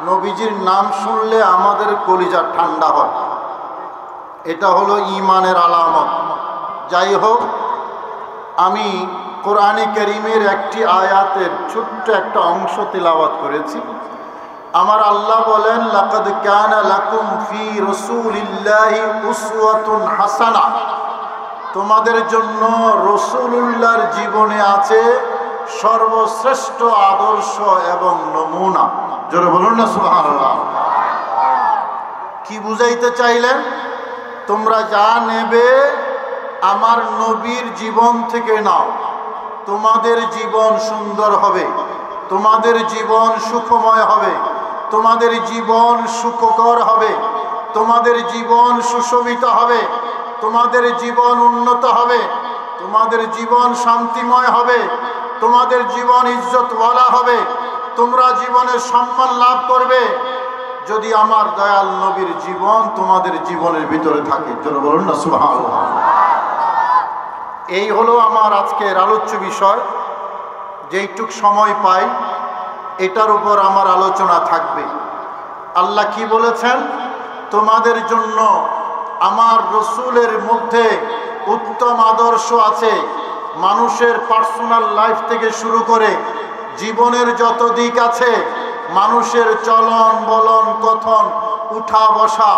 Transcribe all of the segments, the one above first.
নবীজির নাম শুনলে আমাদের কলিজা ঠান্ডা হয়, এটা হলো ঈমানের আলামত। যাই হোক, আমি কোরআনে কারীমের একটি আয়াতের ছোট্ট একটা অংশ তিলাওয়াত করেছি। আমার আল্লাহ বলেন, লাকাদ কানা লাকুম ফি রাসূলিল্লাহি উসওয়াতুন হাসানাহ, তোমাদের জন্য রাসূলুল্লাহর জীবনে আছে সর্বশ্রেষ্ঠ আদর্শ এবং নমুনা। জোরে বলুন না সুবহানাল্লাহ। কি বুঝাইতে চাইলেন? তোমরা যা নেবে আমার নবীর জীবন থেকে নাও, তোমাদের জীবন সুন্দর হবে, তোমাদের জীবন সুখময় হবে, তোমাদের জীবন সুখকর হবে, তোমাদের জীবন সুশোভিত হবে, তোমাদের জীবন উন্নত হবে, তোমাদের জীবন শান্তিময় হবে, তোমাদের জীবন ইজ্জতওয়ালা হবে, তোমরা জীবনে সম্মান লাভ করবে যদি আমার দয়াল নবীর জীবন তোমাদের জীবনের ভিতরে থাকে। চলো বলুন না সুবহানাল্লাহ। এই হলো আমার আজকের আলোচ্য বিষয়। যেইটুক সময় পাই এটার উপর আমার আলোচনা থাকবে। আল্লাহ কি বলেছেন? তোমাদের জন্য আমার রসুলের মধ্যে উত্তম আদর্শ আছে। মানুষের পার্সোনাল লাইফ থেকে শুরু করে জীবনের যত দিক আছে, মানুষের চলন বলন কথন উঠা বসা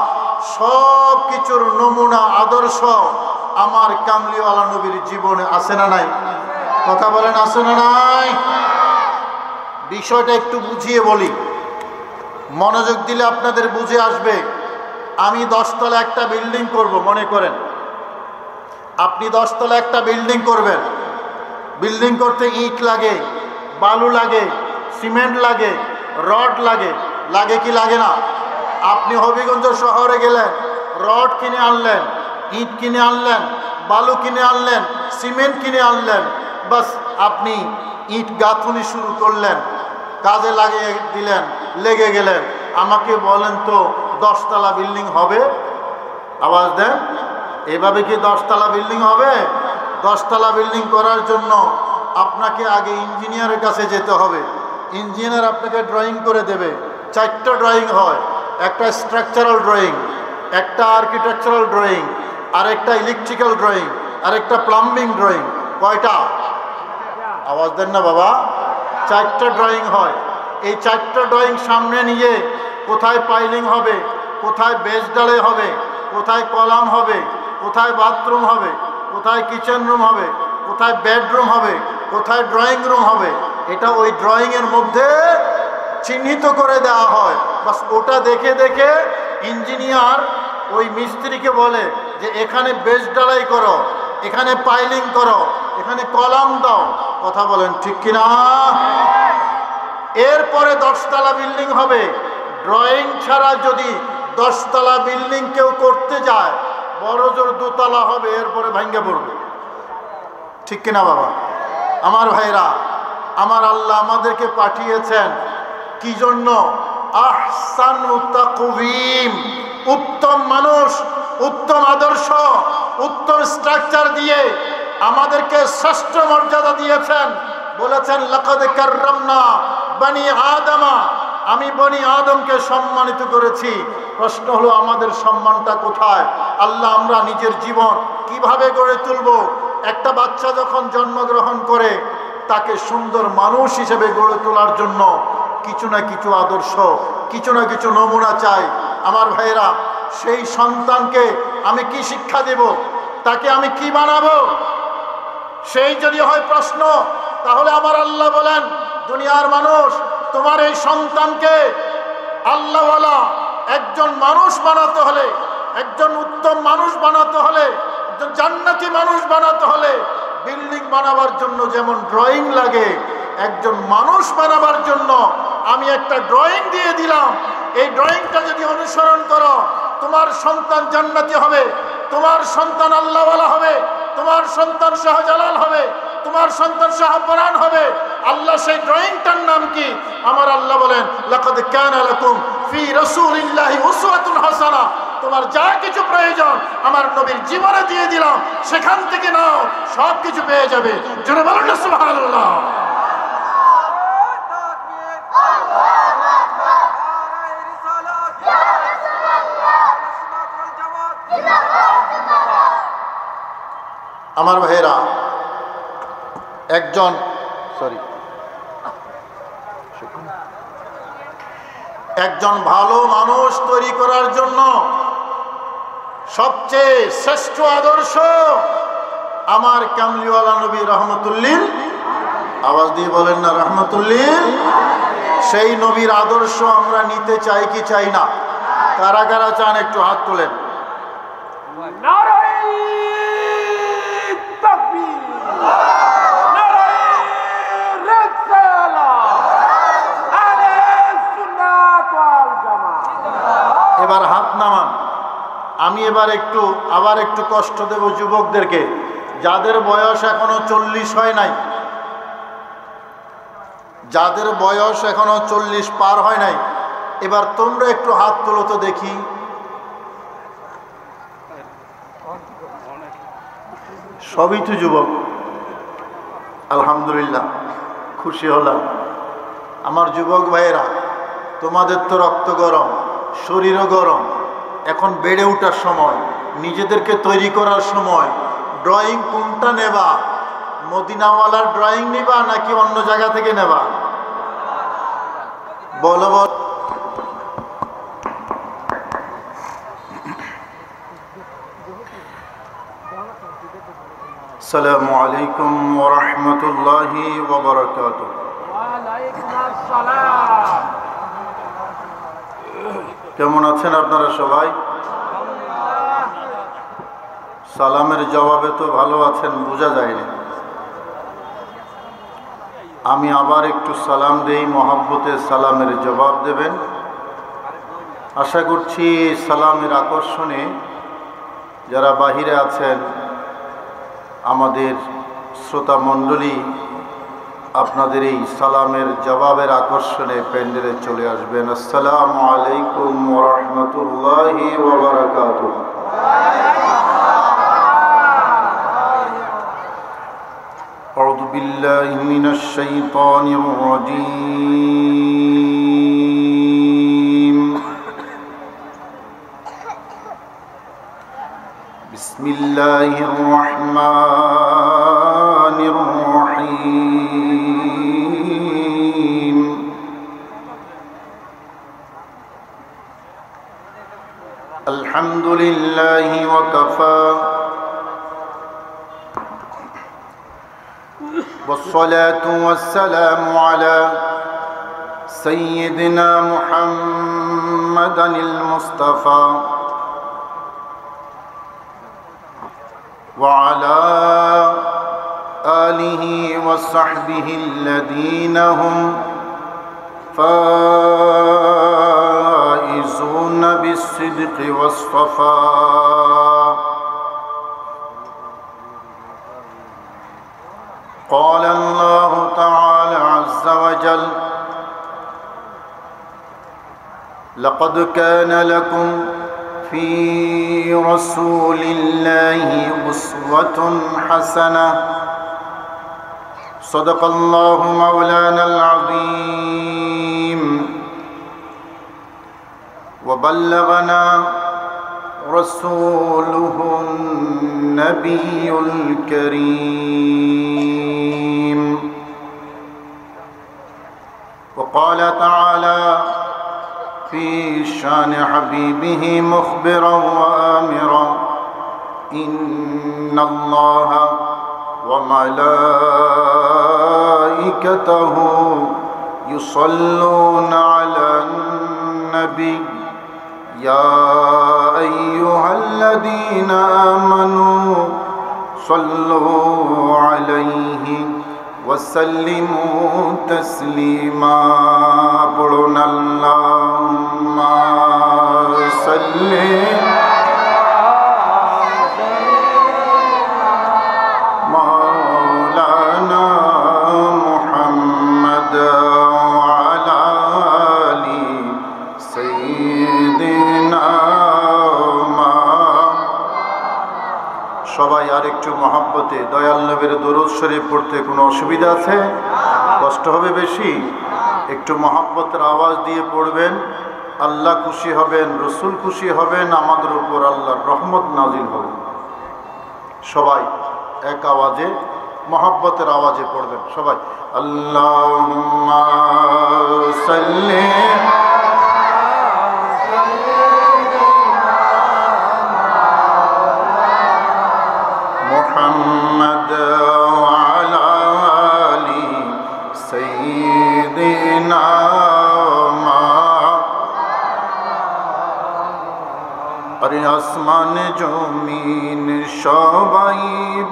সব কিছুর নমুনা আদর্শ আমার কামলিওয়ালা নবীর জীবনে আছে না নাই? কথা বলেন, আছে না নাই? বিষয়টা একটু বুঝিয়ে বলি, মনোযোগ দিলে আপনাদের বুঝে আসবে। আমি 10 তলা একটা বিল্ডিং করব, মনে করেন আপনি 10 তলা একটা বিল্ডিং করবেন। বিল্ডিং করতে ইট লাগে, বালু লাগে, সিমেন্ট লাগে, রড লাগে, লাগে কি লাগে না? আপনি হবিগঞ্জ শহরে গেলেন, রড কিনে আনলেন, ইট কিনে আনলেন, বালু কিনে আনলেন, সিমেন্ট কিনে আনলেন, বাস আপনি ইট গাঁথুনি শুরু করলেন, কাজে লাগিয়ে দিলেন, লেগে গেলেন। আমাকে বলেন তো 10 তলা বিল্ডিং হবে? আওয়াজ দেন। এভাবে কি 10 তলা বিল্ডিং হবে? 10 তলা বিল্ডিং করার জন্য আপনাকে আগে ইঞ্জিনিয়ারের কাছে যেতে হবে। ইঞ্জিনিয়ার আপনাকে ড্রয়িং করে দেবে। 4টা ড্রয়িং হয়, একটা স্ট্রাকচারাল ড্রয়িং, একটা আর্কিটেকচারাল ড্রয়িং, আর একটা ইলেকট্রিক্যাল ড্রয়িং, আর একটা প্লাম্বিং ড্রয়িং। কয়টা? আওয়াজ দেন না বাবা। 4টা ড্রয়িং হয়। এই 4টা ড্রয়িং সামনে নিয়ে কোথায় পাইলিং হবে, কোথায় বেস ঢালাই হবে, কোথায় কলাম হবে, কোথায় বাথরুম হবে, কোথায় কিচেন রুম হবে, কোথায় বেডরুম হবে, কোথায় ড্রয়িং রুম হবে, এটা ওই ড্রয়িংয়ের মধ্যে চিহ্নিত করে দেওয়া হয়। বাস ওটা দেখে দেখে ইঞ্জিনিয়ার ওই মিস্ত্রিকে বলে যে এখানে বেস ঢালাই করো, এখানে পাইলিং করো, এখানে কলাম দাও। কথা বলেন ঠিক কিনা? এরপরে 10 তলা বিল্ডিং হবে। ড্রয়িং ছাড়া যদি 10 তলা বিল্ডিং কেউ করতে যায়, বড় জোর 2 তলা হবে, এরপরে ভাঙ্গে পড়বে। ঠিক কিনা বাবা? আমার ভাইরা, আমার আল্লাহ আমাদেরকে পাঠিয়েছেন কি জন্য? আহসানু তাকওয়িম, উত্তম মানুষ, উত্তম আদর্শ, উত্তম স্ট্রাকচার দিয়ে আমাদেরকে শ্রেষ্ঠ মর্যাদা দিয়েছেন। বলেছেন লাকাদ কাররামনা বনি আদমা, আমি বনি আদমকে সম্মানিত করেছি। প্রশ্ন হলো আমাদের সম্মানটা কোথায়? আল্লাহ, আমরা নিজের জীবন কিভাবে গড়ে তুলব? একটা বাচ্চা যখন জন্মগ্রহণ করে তাকে সুন্দর মানুষ হিসেবে গড়ে তোলার জন্য কিছু না কিছু আদর্শ, কিছু না কিছু নমুনা চাই। আমার ভাইরা, সেই সন্তানকে আমি কি শিক্ষা দেব? তাকে আমি কি বানাবো? সেই যদি হয় প্রশ্ন, তাহলে আমার আল্লাহ বলেন, দুনিয়ার মানুষ, তোমার এই সন্তানকে আল্লাহওয়ালা একজন মানুষ বানাতে হলে, একজন উত্তম মানুষ বানাতে হলে, একজন জান্নাতি মানুষ বানাতে হলে, বিল্ডিং বানাবার জন্য যেমন ড্রয়িং লাগে, একজন মানুষ বানাবার জন্য আমি একটা ড্রয়িং দিয়ে দিলাম। এই ড্রয়িংটা যদি অনুসরণ করো, তোমার সন্তান জান্নাতি হবে, তোমার সন্তান আল্লাহওয়ালা হবে, তোমার সন্তান শাহজালাল হবে, তোমার সন্তান শাহপরান হবে। আল্লাহ সেই ড্রয়িংটার নাম কি? আমার আল্লাহ বলেন, লাকাদ কানা লাকুম ফি রাসূলিল্লাহি উসওয়াতুন হাসানাহ। তোমার যা কিছু প্রয়োজন আমার নবীর জীবনে দিয়ে দিলাম, সেখান থেকে নাও, সব কিছু পেয়ে যাবে। জোরে বলুন না সুবহানাল্লাহ। আমার ভাইয়েরা, একজন ভালো মানুষ তৈরি করার জন্য সবচেয়ে শ্রেষ্ঠ আদর্শ আমার কামলিওয়ালা নবী রহমতুল্লিল, আওয়াজ দিয়ে বলেন না রহমতুল্লিল। সেই নবীর আদর্শ আমরা নিতে চাই কি চাই না? কারা কারা চান একটু হাত তোলেন। এবার হাত নামান। আমি আবার একটু কষ্ট দেব যুবকদেরকে, যাদের বয়স এখনো 40 হয় নাই, যাদের বয়স এখনো 40 পার হয় নাই, এবার তোমরা একটু হাত তোলো তো দেখি। সবই তো যুবক, আলহামদুলিল্লাহ, খুশি হলাম। আমার যুবক ভাইয়েরা, তোমাদের তো রক্ত গরম, শরীরও গরম, এখন বেড়ে ওঠার সময়, নিজেদেরকে তৈরি করার সময়। ড্রয়িং কোনটা নেবা? মদিনাওয়ালার ড্রয়িং নিবা নাকি অন্য জায়গা থেকে নেবা? বলো বল। আসসালামু আলাইকুম ওয়া রাহমাতুল্লাহি ওয়া বারাকাতুহু। ওয়া আলাইকুম আসসালাম। কেমন আছেন আপনারা সবাই? সালামের জবাবে তো ভালো আছেন বোঝা যায়নি। আমি আবার একটু সালাম দেই, মহব্বতে সালামের জবাব দেবেন। আশা করছি সালামের আকর্ষণে যারা বাহিরে আছেন, আমাদের শ্রোতা মণ্ডলী, আপনাদের এই সালামের জবাবের আকর্ষণে প্যান্ডেলে চলে আসবেন। আসসালামু আলাইকুম ওয়া রাহমাতুল্লাহি ওয়া বারাকাতুহু। আউযু বিল্লাহি মিনাশ শাইতানির রাজীম। বিসমিল্লাহির রাহমানির রাহিম। আলহামদুলিল্লাহি ওয়া কাফা والصلاة والسلام على سيدنا محمد المصطفى وعلى آله وصحبه الذين هم فائزون بالصدق والصفاء. قال الله تعالى عز وجل: لقد كان لكم في رسول الله أسوة حسنة. صدق الله مولانا العظيم وبلغنا رسوله النبي الكريم. وقال تعالى في شان حبيبه مخبرا وآمرا: إن الله وملائكته يصلون على النبي يا أيها الذين آمنوا صلوا عليه وسلموا تسليما. قلنا اللهم صل مولانا محمد وعلى آل سيدنا. সবাই আর একটু মহব্বতে দয়াল নবীর দরুদ শরীফ পড়তে কোনো অসুবিধা আছে? কষ্ট হবে বেশি? একটু মহব্বতের আওয়াজ দিয়ে পড়বেন, আল্লাহ খুশি হবেন, রসুল খুশি হবেন, আমাদের উপর আল্লাহর রহমত নাজিল হবে। সবাই এক আওয়াজে মহব্বতের আওয়াজে পড়বেন সবাই। আল্লাহুম্মা সাল্লি মুহাম্মদ ওয়া আলা আলি সাইয়্যিদিনা আরে আসমান জমিন সবাই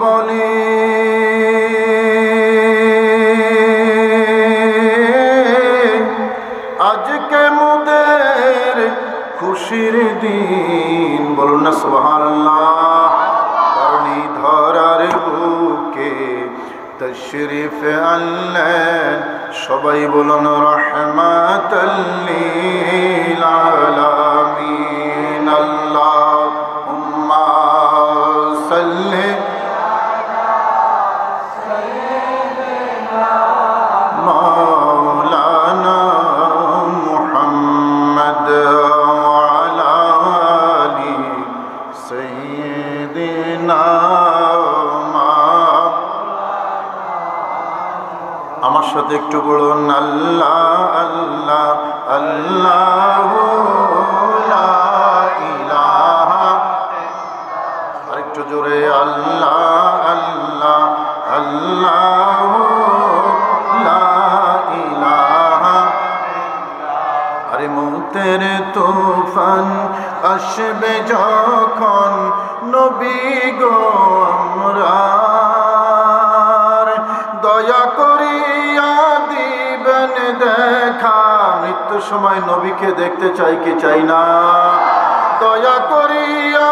বলে আজকে মোদের খুশির দিন, বলুন না সুবহানাল্লাহ। কারণ এই ধরার বুকে তশরিফ আনলেন, সবাই বলুন রাহমাতাল লিল আলামিন। আল্লাহুম্মা সাল্লি মাওলানা মুহাম্মদ ওয়া আলা আলি সাইয়্যিদিনা। আমার সাথে একটু বলুন আল্লাহ আল্লাহ আল্লাহু লা ইলাহা, আরেকটু জোরে আল্লাহ আল্লাহ আল্লাহু লা ইলাহা। আরে মৌতের তুফান আসবে যখন নবী গো আমরার, দয়া করিয়া দিবেন দেখা। মৃত্যুর সময় নবীকে দেখতে চাই কি চাই না? দয়া করিয়া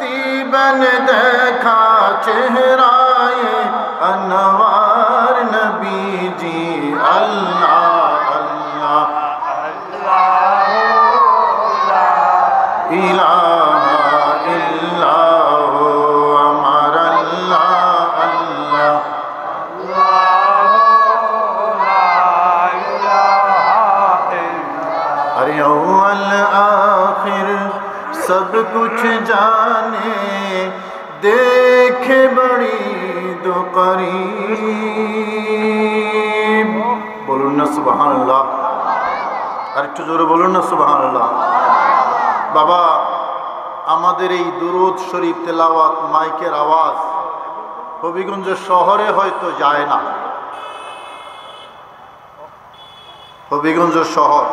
দিবেন দেখা চেহারায় আনওয়ার নবীজি। আল্লাহ আল্লাহ ইলাহা ইল্লাহু আমার আল্লাহ আল্লাহ। अरे अव्वल आखिर सब कुछ जाने, देखे बड़ी दो करीब। बोलून ना सुबहानाल्लाह, আর একটু জোরে বলুন না সুবহানাল্লাহ। বাবা, আমাদের এই দুরূদ শরীফ তেলাওয়াত মাইকের আওয়াজ হবিগঞ্জ শহরে হয়তো যায় না। হবিগঞ্জ শহর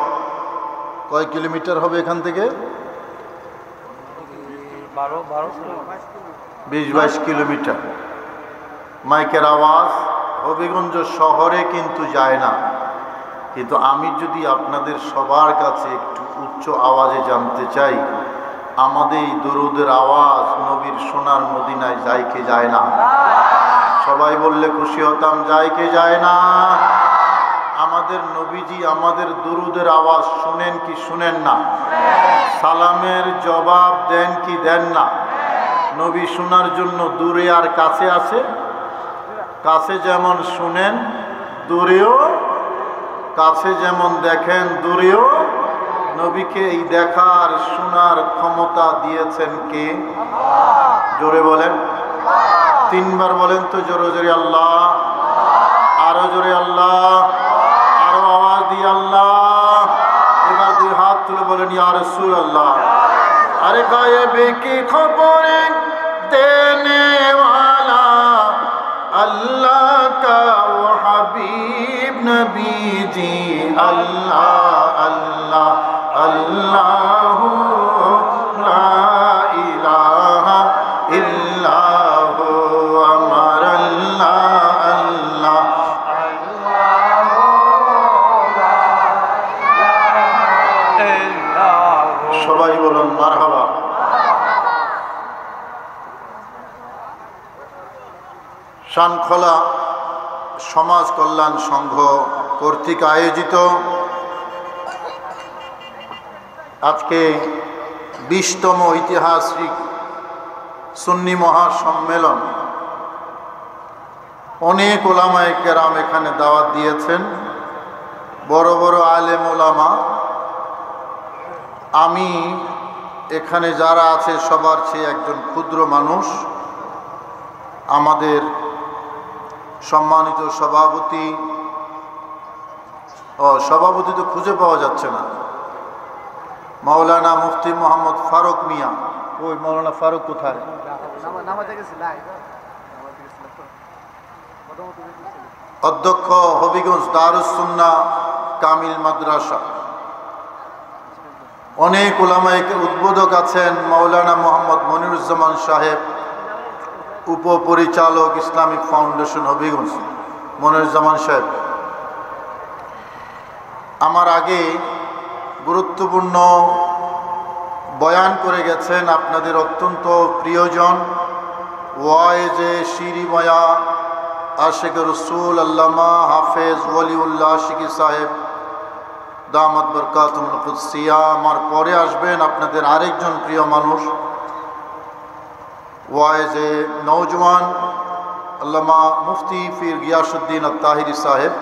কয় কিলোমিটার হবে এখান থেকে? 20-22 কিলোমিটার। মাইকের আওয়াজ হবিগঞ্জ শহরে কিন্তু যায় না। কিন্তু আমি যদি আপনাদের সবার কাছে একটু উচ্চ আওয়াজে জানতে চাই, আমাদের এই দরুদের আওয়াজ নবীর সোনার মদিনায় যায় কি যায় না? সবাই বললে খুশি হতাম। যায় কি যায় না? আমাদের নবীজি আমাদের দরুদের আওয়াজ শুনেন কি শুনেন না? সালামের জবাব দেন কি দেন না? নবী শোনার জন্য দূরে আর কাছে আছে। কাছে যেমন শুনেন দূরেও, কাছে যেমন দেখেন দূরেও। নবীকে এই দেখার শোনার ক্ষমতা দিয়েছেন কে? জোরে বলেন, 3 বার বলেন তো জোরে জোরে আল্লাহ। আরো জোরে আল্লাহ, আরো আওয়াজ দিয়ে আল্লাহ। এবার 2 হাত তুলে বলেন ইয়া রাসূলুল্লাহ। আরে গায়েবে কি খবরে দেনে ওয়ালা अल्लाह का वो हबीब नबी जी। अल्लाह अल्लाह अल्लाहु ला इलाहा इल्लाहु अमर अल्लाह अल्लाह। সবাই বলুন মারহাবা। শানখোলা সমাজ কল্যাণ সংঘ কর্তৃক আয়োজিত আজকে 20তম ঐতিহাসিক সুন্নি মহাসম্মেলন। অনেক ওলামায়ে কেরাম এখানে দাওয়াত দিয়েছেন, বড় বড় আলেম ওলামা। আমি এখানে যারা আছে সবার চেয়ে একজন ক্ষুদ্র মানুষ। আমাদের সম্মানিত সভাপতি তো খুঁজে পাওয়া যাচ্ছে না, মাওলানা মুফতি মোহাম্মদ ফারুক মিয়া। ওই মাওলানা ফারুক কোথায়? অধ্যক্ষ হবিগঞ্জ দারুস সুন্নাহ কামিল মাদ্রাসা। অনেক উলামায়ে উদ্বোধক আছেন, মাওলানা মোহাম্মদ মনিরুজ্জামান সাহেব, উপপরিচালক ইসলামিক ফাউন্ডেশন হবিগঞ্জ, মনিরুজ্জামান সাহেব। আমার আগে গুরুত্বপূর্ণ বয়ান করে গেছেন আপনাদের অত্যন্ত প্রিয়জন, ওয়াইজে শিরিময়া আশিক রসুল আল্লামা হাফেজ ওয়ালিউল্লাহ আশিকি সাহেব দামাত বরকাতুল কুদসিয়া। আমার পরে আসবেন আপনাদের আরেকজন প্রিয় মানুষ, ওয়াইজে নওজওয়ান আল্লামা মুফতি ফির গিয়াসউদ্দিন আত-তাহিরি সাহেব,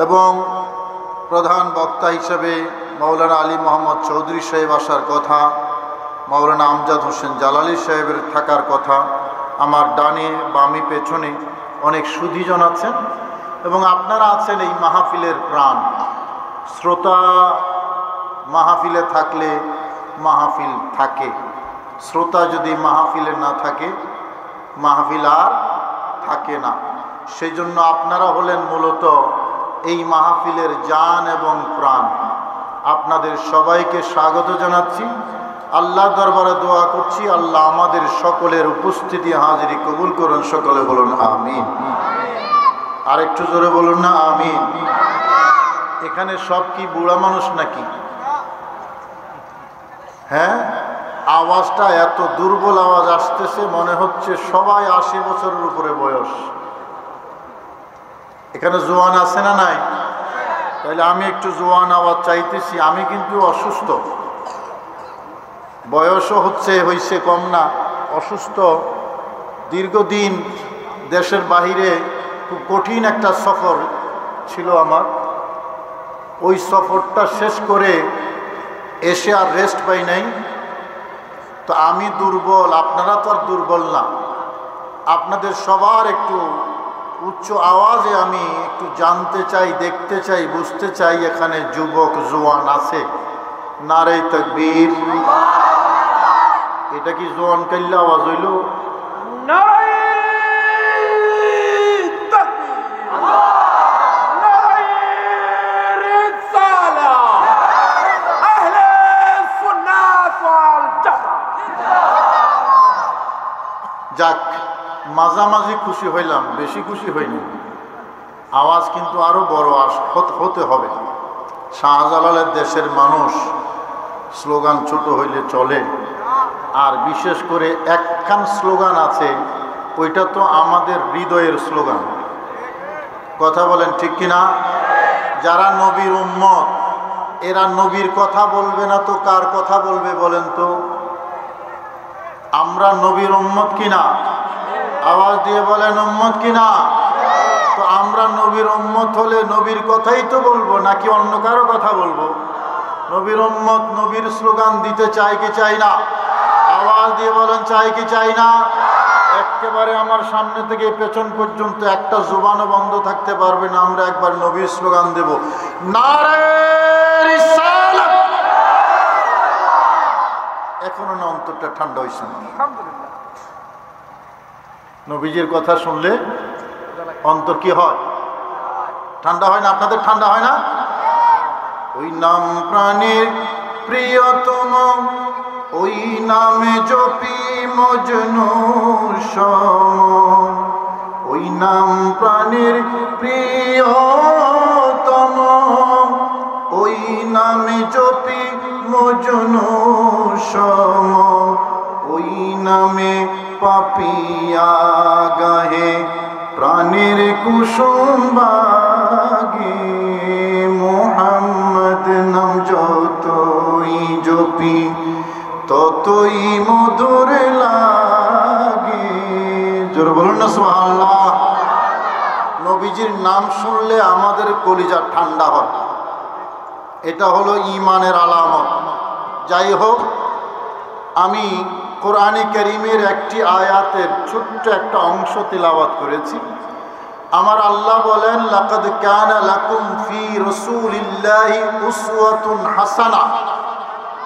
এবং প্রধান বক্তা হিসেবে মাওলানা আলী মোহাম্মদ চৌধুরী সাহেব আসার কথা, মাওলানা আমজাদ হোসেন জালালি সাহেবের থাকার কথা। আমার ডানে বামে পেছনে অনেক সুধীজন আছেন এবং আপনারা আছেন এই মাহফিলের প্রাণ শ্রোতা। মাহফিলে থাকলে মাহফিল থাকে, শ্রোতা যদি মাহফিলে না থাকে মাহফিল আর থাকে না। সেই জন্য আপনারা হলেন মূলত এই মাহফিলের জান এবং প্রাণ। আপনাদের সবাইকে স্বাগত জানাচ্ছি। আল্লাহ দরবারে দোয়া করছি, আল্লাহ আমাদের সকলের উপস্থিতি হাজিরি কবুল করুন। সকলে বলুন আমিন। আর একটু জোরে বলুন না আমিন। এখানে সব কি বুড়া মানুষ নাকি? হ্যাঁ, আওয়াজটা এত দুর্বল আওয়াজ আসতেছে, মনে হচ্ছে সবাই 80 বছরের উপরে বয়স। এখানে জোয়ান আছে না নাই? তাহলে আমি একটু জোয়ান আওয়াজ চাইতেছি। আমি কিন্তু অসুস্থ, বয়সও হয়েছে কম না, অসুস্থ। দীর্ঘদিন দেশের বাহিরে খুব কঠিন একটা সফর ছিল আমার। ওই সফরটা শেষ করে এসে আর রেস্ট পাই নাই। তো আমি দুর্বল, আপনারা তো আর দুর্বল না। আপনাদের সবার একটু উচ্চ আওয়াজে আমি একটু জানতে চাই, দেখতে চাই, বুঝতে চাই এখানে যুবক জোয়ান আছে। নারে তাকবীর। এটা কি জোয়ান কাল্লা আওয়াজ হইল? যাক, মাঝামাঝি খুশি হইলাম, বেশি খুশি হইনি। আওয়াজ কিন্তু আরো বড় হতে হবে। শাহজালালের দেশের মানুষ স্লোগান ছোট হইলে চলে, আর বিশেষ করে একখান স্লোগান আছে, ওইটা তো আমাদের হৃদয়ের স্লোগান। কথা বলেন ঠিক কিনা? যারা নবীর উম্মত, এরা নবীর কথা বলবে না তো কার কথা বলবে বলেন তো? আমরা নবীর উম্মত কিনা? আওয়াজ দিয়ে বলেন উম্মত কিনা? তো আমরা নবীর উম্মত হলে নবীর কথাই তো বলবো, নাকি অন্য কারো কথা বলবো? নবীর উম্মত নবীর স্লোগান দিতে চাই কি চাই না? আওয়াজ দিয়ে বলেন চাই কি চাই না? একেবারে আমার সামনে থেকে পেছন পর্যন্ত একটা জবানও বন্ধ থাকতে পারবে না। আমরা একবার নবীর স্লোগান দেব, নারে রিসালাত। এখনো না অন্তরটা ঠান্ডা হয়েছে না? নবীজির কথা শুনলে অন্তর কি হয়? ঠান্ডা হয় না? আপনাদের ঠান্ডা হয় না? ওই নাম প্রাণীর প্রিয়তম, ওই নামে জপি মজনু সম। ওই নাম প্রাণীর প্রিয়তম, ওই নামে জপি মজনু সম। ওই নামে পাপিয়া গাহে প্রাণের কুসুম বাগে। মোহাম্মদ নাম যতই জপি ততই মধুর লাগে। জোরে বলুন না সুবহানাল্লাহ। নবীজির নাম শুনলে আমাদের কলিজা ঠান্ডা হয়, এটা হলো ঈমানের আলামত। যাই হোক, আমি কোরআনে কারীমের একটি আয়াতের ছোট্ট একটা অংশ তিলাওয়াত করেছি। আমার আল্লাহ বলেন, লাকাদ কানা লাকুম ফি রাসূলিল্লাহি উসওয়াতুন হাসানা,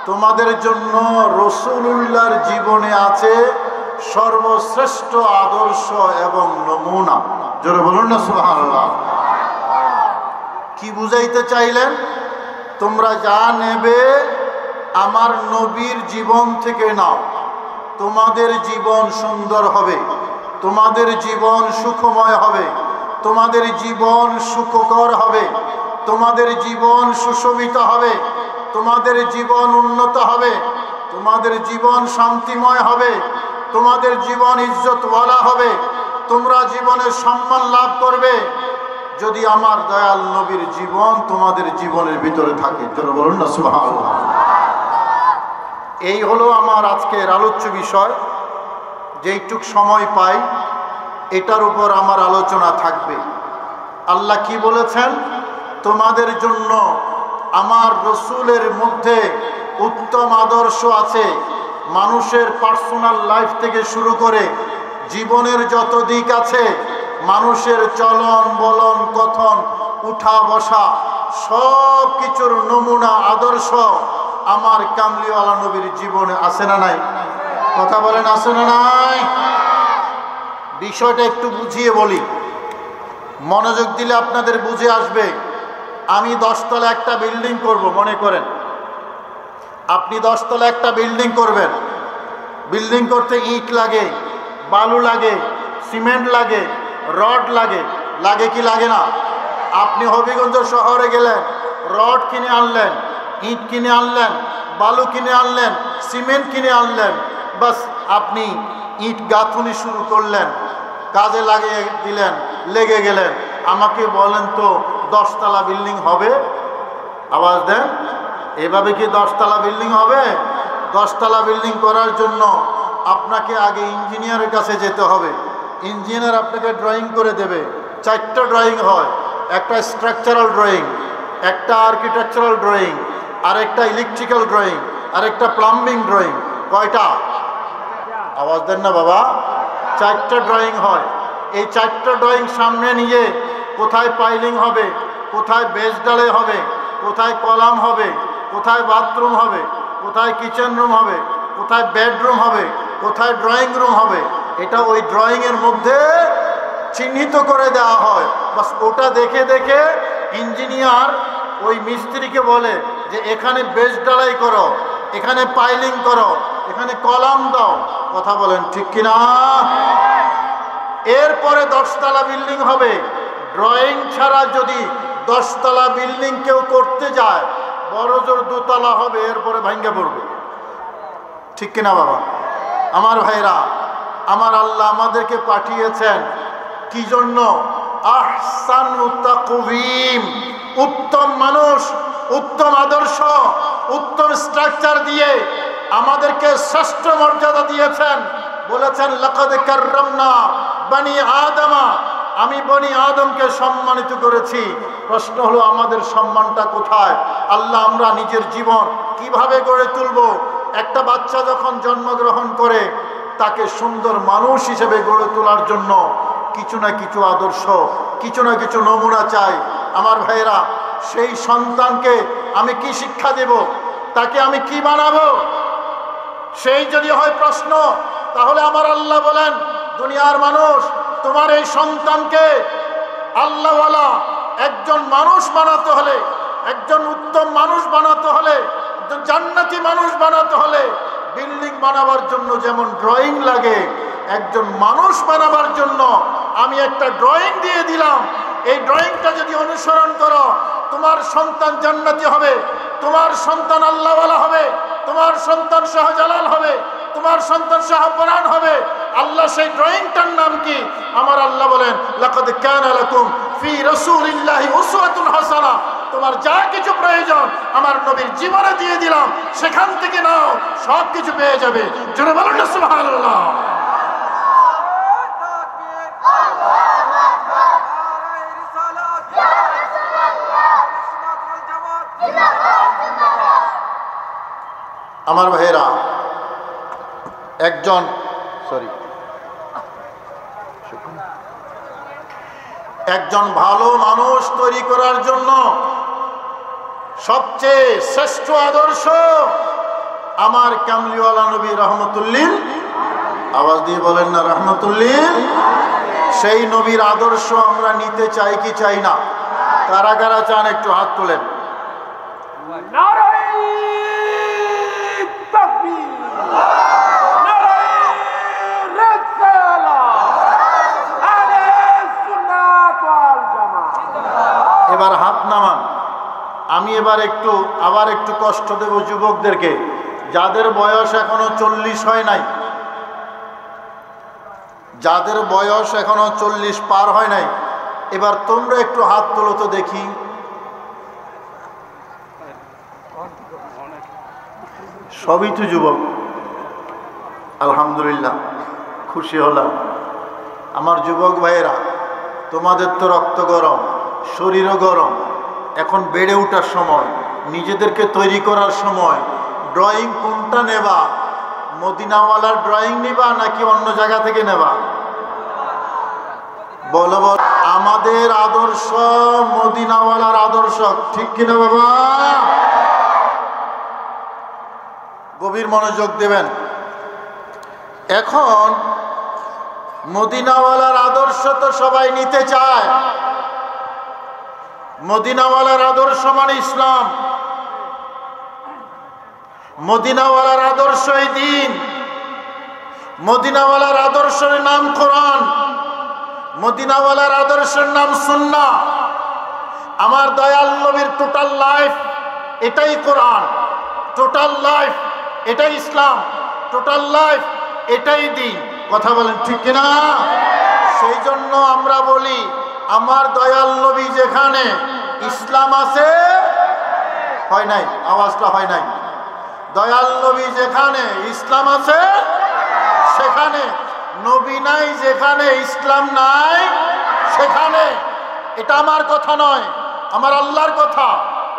তোমাদের জন্য রাসূলুল্লাহর জীবনে আছে সর্বশ্রেষ্ঠ আদর্শ এবং নমুনা। জোরে বলুন না সুবহানাল্লাহ। কি বুঝাইতে চাইলেন? তোমরা যা নেবে আমার নবীর জীবন থেকে নাও, তোমাদের জীবন সুন্দর হবে, তোমাদের জীবন সুখময় হবে, তোমাদের জীবন সুখকর হবে, তোমাদের জীবন সুশোভিত হবে, তোমাদের জীবন উন্নত হবে, তোমাদের জীবন শান্তিময় হবে, তোমাদের জীবন ইজ্জতওয়ালা হবে, তোমরা জীবনে সম্মান লাভ করবে যদি আমার দয়াল নবীর জীবন তোমাদের জীবনের ভিতরে থাকে। তোরা বলুন না সুবহানাল্লাহ। এই হলো আমার আজকের আলোচ্য বিষয়। যেইটুক সময় পাই এটার উপর আমার আলোচনা থাকবে। আল্লাহ কি বলেছেন? তোমাদের জন্য আমার রসুলের মধ্যে উত্তম আদর্শ আছে। মানুষের পার্সোনাল লাইফ থেকে শুরু করে জীবনের যত দিক আছে, মানুষের চলন বলন কথন উঠা বসা সব কিছুর নমুনা আদর্শ আমার কামলিওয়ালা নবীর জীবনে আছে না নাই? কথা বলেন, আছে না নাই? বিষয়টা একটু বুঝিয়ে বলি, মনোযোগ দিলে আপনাদের বুঝে আসবে। আমি 10 তলা একটা বিল্ডিং করব, মনে করেন আপনি 10 তলা একটা বিল্ডিং করবেন। বিল্ডিং করতে ইট লাগে, বালু লাগে, সিমেন্ট লাগে, রড লাগে, লাগে কি লাগে না? আপনি হবিগঞ্জ শহরে গেলেন, রড কিনে আনলেন, ইট কিনে আনলেন, বালু কিনে আনলেন, সিমেন্ট কিনে আনলেন, বাস আপনি ইট গাঁথুনি শুরু করলেন, কাজে লাগিয়ে দিলেন, লেগে গেলেন। আমাকে বলেন তো 10 তলা বিল্ডিং হবে? আওয়াজ দেন। এভাবে কি 10 তলা বিল্ডিং হবে? 10 তলা বিল্ডিং করার জন্য আপনাকে আগে ইঞ্জিনিয়ারের কাছে যেতে হবে। ইঞ্জিনিয়ার আপনাকে ড্রয়িং করে দেবে। 4টা ড্রয়িং হয়, একটা স্ট্রাকচারাল ড্রয়িং, একটা আর্কিটেকচারাল ড্রয়িং, আর একটা ইলেকট্রিক্যাল ড্রয়িং, আর একটা প্লাম্বিং ড্রয়িং। কয়টা? আওয়াজ দেন না বাবা। 4টা ড্রয়িং হয়। এই 4টা ড্রয়িং সামনে নিয়ে কোথায় পাইলিং হবে, কোথায় বেস ঢালাই হবে, কোথায় কলাম হবে, কোথায় বাথরুম হবে, কোথায় কিচেন রুম হবে, কোথায় বেডরুম হবে, কোথায় ড্রয়িং রুম হবে, এটা ওই ড্রয়িংয়ের মধ্যে চিহ্নিত করে দেওয়া হয়। বাস ওটা দেখে দেখে ইঞ্জিনিয়ার ওই মিস্ত্রিকে বলে যে এখানে বেস ঢালাই করো, এখানে পাইলিং করো, এখানে কলাম দাও। কথা বলেন ঠিক কিনা? এরপরে 10 তলা বিল্ডিং হবে। ড্রয়িং ছাড়া যদি 10 তলা বিল্ডিং কেউ করতে যায়, বড় জোর 2 তলা হবে, এরপরে ভাঙ্গা পড়বে। ঠিক কিনা বাবা? আমার ভাইরা, আমার আল্লাহ আমাদেরকে পাঠিয়েছেন কি জন্য? আহসানু তাকওয়িম, উত্তম মানুষ, উত্তম আদর্শ, উত্তম স্ট্রাকচার দিয়ে আমাদেরকে শ্রেষ্ঠ মর্যাদা দিয়েছেন। বলেছেন লাকাদ কাররামনা বনি আদমা, আমি বনি আদমকে সম্মানিত করেছি। প্রশ্ন হলো আমাদের সম্মানটা কোথায়? আল্লাহ, আমরা নিজের জীবন কিভাবে গড়ে তুলব? একটা বাচ্চা যখন জন্মগ্রহণ করে তাকে সুন্দর মানুষ হিসেবে গড়ে তোলার জন্য কিছু না কিছু আদর্শ, কিছু না কিছু নমুনা চাই। আমার ভাইরা, সেই সন্তানকে আমি কি শিক্ষা দেব? তাকে আমি কি বানাবো? সেই যদি হয় প্রশ্ন, তাহলে আমার আল্লাহ বলেন, দুনিয়ার মানুষ, তোমার এই সন্তানকে আল্লাহওয়ালা একজন মানুষ বানাতে হলে, একজন উত্তম মানুষ বানাতে হলে, একজন জান্নাতি মানুষ বানাতে হলে, বিল্ডিং বানাবার জন্য যেমন ড্রয়িং লাগে, একজন মানুষ বানাবার জন্য আমি একটা ড্রয়িং দিয়ে দিলাম। এই ড্রয়িংটা যদি অনুসরণ করো, তোমার সন্তান জান্নাতি হবে, তোমার সন্তান আল্লাহওয়ালা হবে, তোমার সন্তান শাহজালাল হবে, তোমার সন্তান শাহপরান হবে। আল্লাহ সেই ড্রয়িংটার নাম কি? আমার আল্লাহ বলেন, লাকাদ কানা লাকুম ফি রাসূলিল্লাহি উসওয়াতুন হাসানা। তোমার যা কিছু প্রয়োজন আমার নবীর জীবনে দিয়ে দিলাম, সেখান থেকে নাও, সব কিছু পেয়ে যাবে। জোরে বলুন না সুবহানাল্লাহ। আমার ভাইয়েরা, একজন ভালো মানুষ তৈরি করার জন্য সবচেয়ে শ্রেষ্ঠ আদর্শ আমার কামলিওয়ালা নবী রহমতুল্লিল, আওয়াজ দিয়ে বলেন না রহমতুল্লিল। সেই নবীর আদর্শ আমরা নিতে চাই কি চাই না? কারা কারা চান একটু হাত তোলেন। এবার হাত নামান। আমি আবার একটু কষ্ট দেব যুবকদেরকে, যাদের বয়স এখনো 40 হয় নাই, যাদের বয়স এখনো 40 পার হয় নাই, এবার তোমরা একটু হাত তোলো তো দেখি। সবই তো যুবক, আলহামদুলিল্লাহ, খুশি হলাম। আমার যুবক ভাইয়েরা, তোমাদের তো রক্ত গরম, শরীরও গরম, এখন বেড়ে ওঠার সময়, নিজেদেরকে তৈরি করার সময়। ড্রয়িং কোনটা নেবা? মদিনাওয়ালার ড্রয়িং নেবা নাকি অন্য জায়গা থেকে নেবা? বলো বল। আমাদের আদর্শ মদিনাওয়ালার আদর্শ, ঠিক কিনা বাবা? গভীর মনোযোগ দেবেন। এখন মদিনাওয়ালার আদর্শ তো সবাই নিতে চায়। মদিনাওয়ালার আদর্শ মানে ইসলাম, মদিনাওয়ালার আদর্শই দ্বীন, মদিনাওয়ালার আদর্শের নাম কোরআন, মদিনাওয়ালার আদর্শের নাম সুন্নাহ। আমার দয়াল নবীর টোটাল লাইফ এটাই কোরআন, টোটাল লাইফ এটাই ইসলাম, টোটাল লাইফ এটাই দ্বীন। কথা বলেন ঠিক কিনা? সেই জন্য আমরা বলি, আমার দয়াল নবী যেখানে ইসলাম আছে, হয় নাই, আওয়াজটা হয় নাই। দয়াল নবী যেখানে ইসলাম আছে সেখানে, নবী নাই যেখানে ইসলাম নাই সেখানে। এটা আমার কথা নয়, আমার আল্লাহর কথা,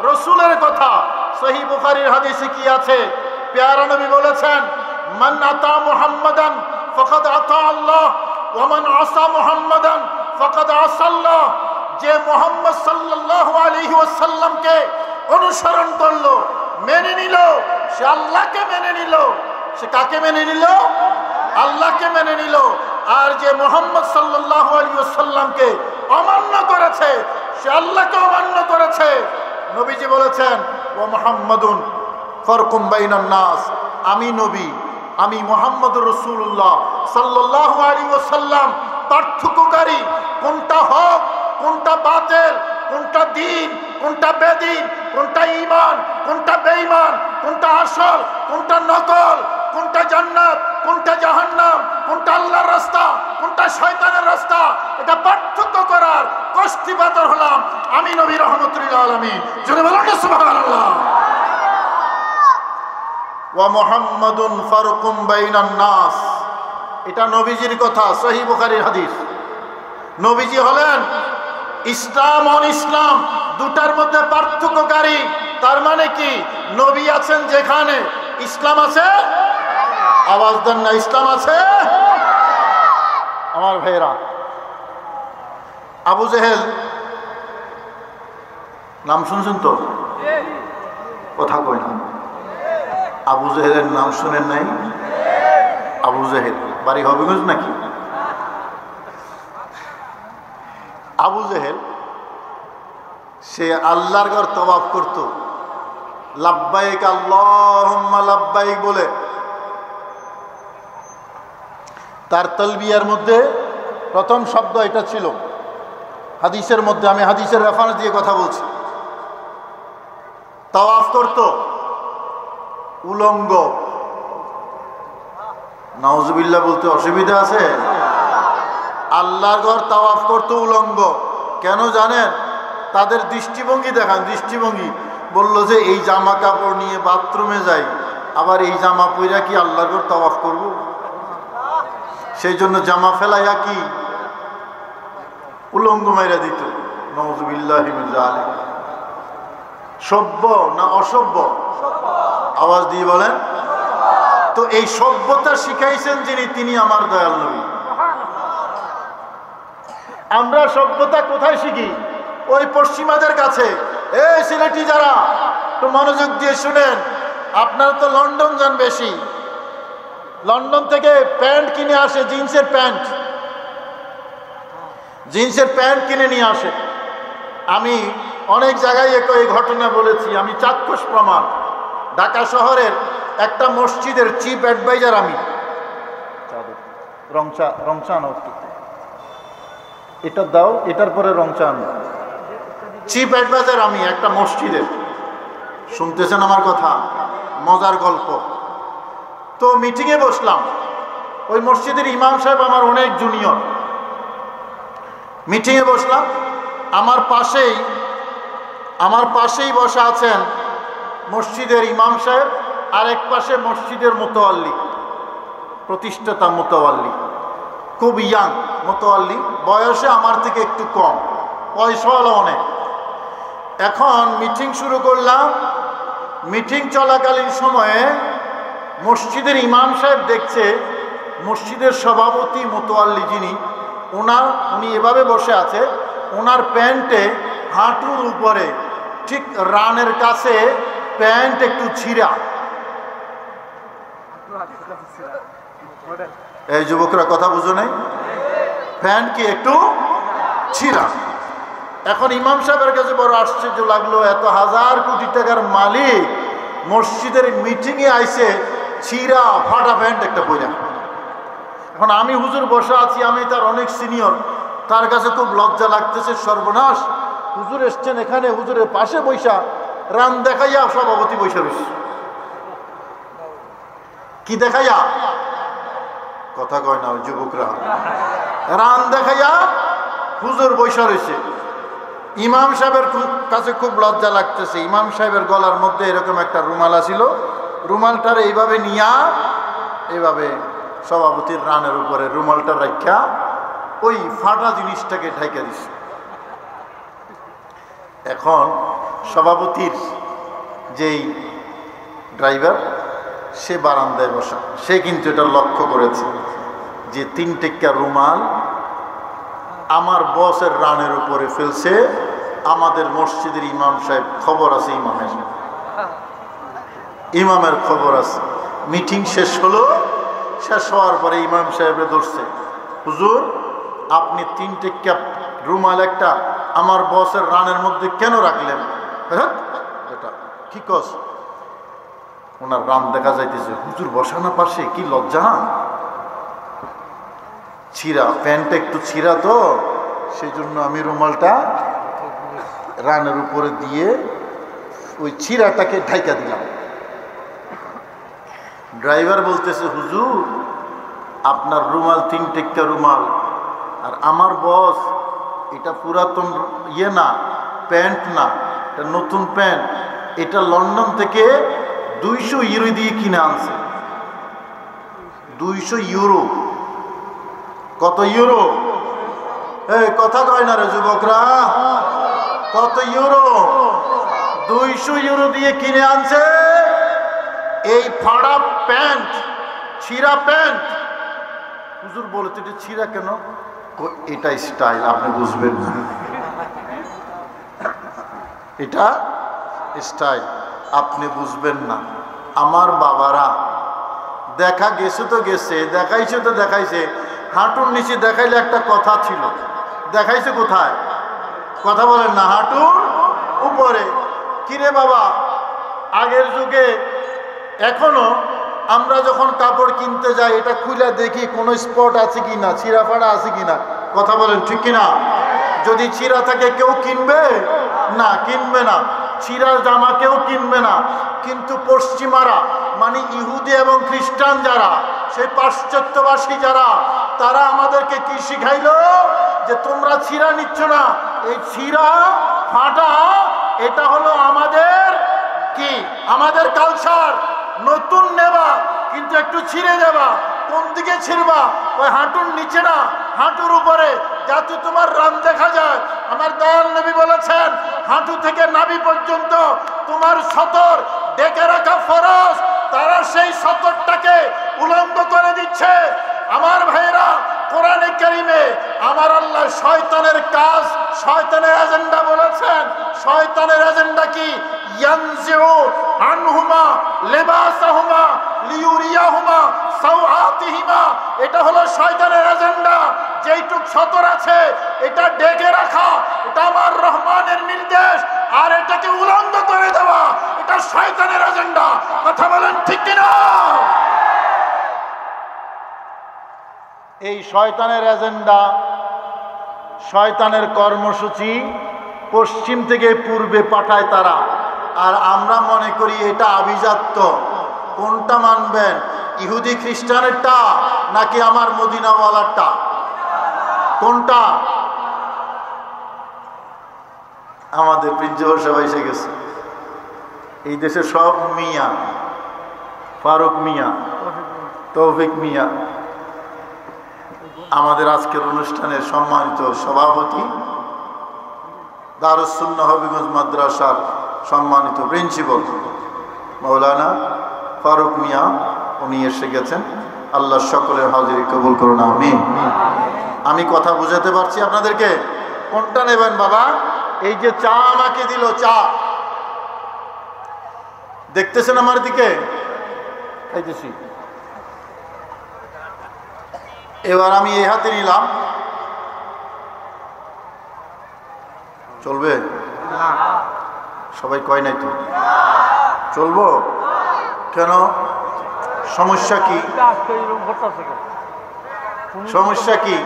রসুলের কথা। সহিহ বুখারীর হাদিসে কি আছে? প্যারা নবী বলেছেন, মান আতা মুহাম্মাদান ফাকাদ আতা আল্লাহ ওয়া মান আসা মুহাম্মাদান ফাকাদ আসাল্লাহ। যে মুহাম্মদ সাল্লাল্লাহু আলাইহি ওয়াসাল্লামকে অনুসরণ করলো, মেনে নিল, সে আল্লাহকে মেনে নিল। সে কাকে মেনে নিল? আল্লাহকে মেনে নিল। আর যে মুহাম্মদ সাল্লাল্লাহু আলাইহি ওয়াসাল্লামকে অমান্য করেছে, সে আল্লাহকে অমান্য করেছে। নবীজি বলেছেন, ওয়া মুহাম্মাদুন ফারকুম বাইনান নাস, আমি নবী, আমি মুহাম্মদুর রাসূলুল্লাহ সাল্লাল্লাহু আলাইহি ওয়াসাল্লাম পার্থক্যকারী। কোনটা হক, কোনটা বাতিল, কোনটা দ্বীন, কোনটা বেদীন, কোনটা ঈমান, কোনটা বেঈমান, কোনটা আসল, কোনটা নকল, কোনটা জান্নাত, কোনটা জাহান্নাম, কোনটা আল্লাহর রাস্তা, কোনটা শয়তানের রাস্তা, এটা পার্থক্য করার কষ্টিপাতর হলাম আমি নবী রহমতুল্লিল আলামিন। জোরে বলুন না সুবহানাল্লাহ। ওয়া মুহাম্মাদুন ফারকুম বাইনান নাস, এটা নবীজির কথা, সহিহ বুখারীর হাদিস। নবীজি হলেন ইসলাম অন ইসলাম দুটার মধ্যে পার্থক্যকারী। তার মানে কি? নবী আছেন যেখানে ইসলাম আছে, আওয়াজ দেন না, ইসলাম আছে। আমার ভাইরা, আবু জেহেল নাম শুনছেন তো? কথা কই না। আবু জেহেলের নাম শুনেন নাই? আবু জেহেল বাড়ি হবিগঞ্জ নাকি? আবু জেহেল সে আল্লাহর ঘর তওয়াফ করত, লাব্বাইক আল্লাহুম্মা লাব্বাইক বলে। তার তালবিয়ার মধ্যে প্রথম শব্দ এটা ছিল হাদিসের মধ্যে, আমি হাদিসের রেফারেন্স দিয়ে কথা বলছি। তাওয়াফ করত উলঙ্গ। নাউজুবিল্লাহ বলতে অসুবিধা আছে? আল্লাহর ঘর তাওয়াফ করত উলঙ্গ। কেন জানেন? তাদের দৃষ্টিভঙ্গি দেখান, দৃষ্টিভঙ্গি। বলল যে এই জামা কাপড় নিয়ে বাথরুমে যাই, আবার এই জামা পইরা কি আল্লাহর ঘর তাওয়াফ করব? সেই জন্য জামা ফেলাইয়া কি উলঙ্গ মাইরা দিত। নাউজুবিল্লাহি মিন যালিক। সভ্য না অসভ্য? আওয়াজ দিয়ে বলেন। তো এই সভ্যতা শিখাইছেন যিনি, তিনি আমার দয়াল নবী। আমরা সভ্যতা কোথায় শিখি? ওই পশ্চিমাদের কাছে। এই সিলেটি যারা, একটু মনোযোগ দিয়ে শুনেন, আপনারা তো লন্ডন যান বেশি, লন্ডন থেকে প্যান্ট কিনে আসে, জিন্সের প্যান্ট কিনে নিয়ে আসে। আমি অনেক জায়গায় এই ঘটনা বলেছি, আমি চাক্ষুষ প্রমাণ। ঢাকা শহরের একটা মসজিদের চিফ অ্যাডভাইজার আমি। রংচা আনো, এটা দাও, এটার পরে রংচা আনো। চিফ অ্যাডভাইজার আমি একটা মসজিদের। শুনতেছেন আমার কথা? মজার গল্প। তো মিটিংয়ে বসলাম, ওই মসজিদের ইমাম সাহেব আমার অনেক জুনিয়র। মিটিংয়ে বসলাম, আমার পাশেই বসা আছেন মসজিদের ইমাম সাহেব, আর এক পাশে মসজিদের মোতাওয়াল্লি, প্রতিষ্ঠাতা মোতাওয়াল্লি, খুব ইয়াং মোতাওয়াল্লি, বয়সে আমার থেকে একটু কম, পয়সাওয়ালা অনেক। এখন মিটিং শুরু করলাম। মিটিং চলাকালীন সময়ে মসজিদের ইমাম সাহেব দেখছে মসজিদের সভাপতি মোতাওয়াল্লি যিনি, উনি এভাবে বসে আছে, ওনার প্যান্টে হাঁটুর উপরে ঠিক রানের কাছে প্যান্ট একটু ছিঁড়া। এই যুবকরা কথা বুঝো নাই? প্যান্ট কি একটু ছিঁড়া। এখন ইমাম সাহেবের কাছে বড় আশ্চর্য লাগলো, এত হাজার কোটি টাকার মালিক মসজিদের মিটিংয়ে আইসে ছিঁড়া ফাটা প্যান্ট একটা পয়লা। এখন আমি হুজুর বসা আছি, আমি তার অনেক সিনিয়র, তার কাছে খুব লজ্জা লাগতেছে, সর্বনাশ, হুজুর এসছেন এখানে, হুজুরের পাশে বৈশা রান দেখাইয়া সভাপতি বৈশা রয়েছে। কি দেখাইয়া? কথা কয় না যুবকরা। রান দেখাইয়া হুজুর বৈশা রয়েছে। ইমাম সাহেবের কাছে খুব লজ্জা লাগতেছে। ইমাম সাহেবের গলার মধ্যে এরকম একটা রুমাল আছিল, রুমালটার এইভাবে নিয়া এইভাবে সভাপতির রানের উপরে রুমালটা রাখা ওই ফাটা জিনিসটাকে ঢাইকা দিছে। এখন সভাপতির যেই ড্রাইভার, সে বারান্দায় বসা, সে কিন্তু এটা লক্ষ্য করেছে যে 3 টেক্কা রুমাল আমার বসের রানের উপরে ফেলছে আমাদের মসজিদের ইমাম সাহেব। খবর আছে ইমামের খবর আছে। মিটিং শেষ হলো, শেষ হওয়ার পরে ইমাম সাহেবে ধরছে, হুজুর আপনি 3 টেক্কা রুমাল একটা আমার বসের রানের মধ্যে কেন রাখলেন? এটা কি কস? ওনার রান দেখা যাইতেছে, হুজুর বসা না পাশে, কি লজ্জা না? ছিঁড়া প্যান্টটা একটু ছিঁড়া, তো সেই জন্য আমি রুমালটা রানের উপরে দিয়ে ওই ছিঁড়াটাকে ঢাইকা দিলাম। ড্রাইভার বলতেছে, হুজুর আপনার রুমাল 3 টেক্কা রুমাল, আর আমার বস এটা পুরাতন না, প্যান্ট না, এটা নতুন প্যান্ট, এটা লন্ডন থেকে 200 ইউরো দিয়ে কিনে আনছে। 200 ইউরো। কত ইউরো? এই কথা কয় না রে যুবকরা, কত ইউরো? 200 ইউরো দিয়ে কিনে আনছে এই ফাড়া প্যান্ট, ছিঁড়া প্যান্ট। হুজুর বলেছে এটা ছিঁড়া কেন? এটা স্টাইল, আপনি বুঝবেন না, এটা স্টাইল, আপনি বুঝবেন না। আমার বাবারা, দেখা গেছে তো গেছে, দেখাইছে তো দেখাইছে, হাঁটুর নিচে দেখাইলে একটা কথা ছিল, দেখাইছে কোথায়? কথা বলেন না, হাঁটুর উপরে। কিরে বাবা, আগের যুগে এখনো আমরা যখন কাপড় কিনতে যাই, এটা খুলে দেখি কোনো স্পট আছে কিনা, ছিঁড়া ফাড়া আছে কিনা। কথা বলেন ঠিক কিনা? যদি ছিঁড়া থাকে কেউ কিনবে না, কিনবে না। ছিঁড়ার জামা কেউ কিনবে না। কিন্তু পশ্চিমারা, মানে ইহুদি এবং খ্রিস্টান যারা, সেই পাশ্চাত্যবাসী যারা, তারা আমাদেরকে কি শিখাইলো? যে তোমরা ছিঁড়া নিচ্ছ না, এই ছিঁড়া ফাটা এটা হলো আমাদের কি, আমাদের কালচার। নতুন নেবা কিন্তু একটু ছিঁড়ে যাবা। কোন দিকে ছিঁড়বা? ওই হাঁটুর নিচে না, হাঁটুর উপরে, যাতে তোমার রান দেখা যায়। আমার দয়াল নবী বলেছেন, হাঁটু থেকে নাভি পর্যন্ত তোমার সতর ডেকে রাখা ফরজ। তারা সেই সতরটাকে দিচ্ছে। আমার ভাইরা, কোরআনে কারিমে আমার আল্লাহ শয়তানের কাজ, শয়তানের এজেন্ডা বলেছেন। শয়তানের এজেন্ডা কি? ইয়ানজিউ আনহুমা লিবাসাহুমা লিউরিয়াহুমা সাওআতিহিমা। এটা হলো শয়তানের এজেন্ডা। যেইটুক সতর আছে এটা ডেকে রাখা, এটা আমার রহমানের নির্দেশ। আর এটাকে উলঙ্গ করে দেওয়া, এটা শয়তানের এজেন্ডা। কথা বলেন ঠিক কিনা? এই শয়তানের এজেন্ডা, শয়তানের কর্মসূচি পশ্চিম থেকে পূর্বে পাঠায় তারা। আর আমরা মনে করি এটা আভিজাত্য। কোনটা মানবেন? ইহুদি খ্রিস্টানেরটা নাকি আমার মদিনাওয়ালারটা? কোনটা? আমাদের প্রিন্সিপাল সাহেব এসে গেছে। এই দেশে সব মিয়া, ফারুক মিয়া, তৌফিক মিয়া, আমাদের আজকের অনুষ্ঠানের সম্মানিত সভাপতি, দারুস সুন্নাহ হবিগঞ্জ মাদ্রাসার সম্মানিত প্রিন্সিপাল মাওলানা ফারুক মিয়া, উনি এসে গেছেন। আল্লাহ সকলের হাজিরি কবুল করুন, আমিন। আমি কথা বুঝাতে পারছি আপনাদেরকে? কোনটা নেবেন বাবা? এই যে চা আমাকে দিল, চা দেখতেছেন আমার দিকে? খাইতেছি। এবার আমি এই হাতে নিলাম, চলবে? সবাই কয় নাই তো? চলবো কেন? সমস্যা কি? সমস্যা কি?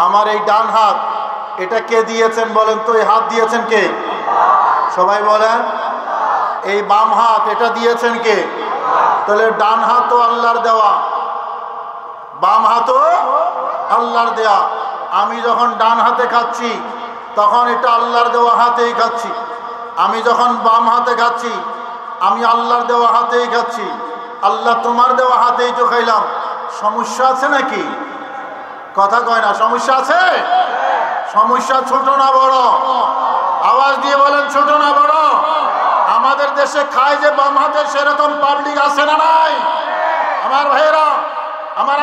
আমার এই ডান হাত, এটা কে দিয়েছেন বলেন তো? এই হাত দিয়েছেন কে? সবাই বলেন। এই বাম হাত, এটা দিয়েছেন কে? তাহলে ডান হাত তো আল্লাহর দেওয়া, বাম হাতও আল্লাহর দেওয়া। আমি যখন ডান হাতে খাচ্ছি তখন এটা আল্লাহর দেওয়া হাতেই খাচ্ছি। আমি যখন বাম হাতে খাচ্ছি আমি আল্লাহর দেওয়া হাতেই খাচ্ছি। আল্লাহ তোমার দেওয়া হাতেই তো খাইলাম। সমস্যা আছে নাকি? কথা কয় না। সমস্যা আছে? সমস্যা ছোট না বড়? আওয়াজ দিয়ে বলেন, ছোট না বড়? আমাদের দেশে খায় যে বাম হাতে, সেরকম পাবলিক আছে না নাই? আমার ভাইয়েরা, আমার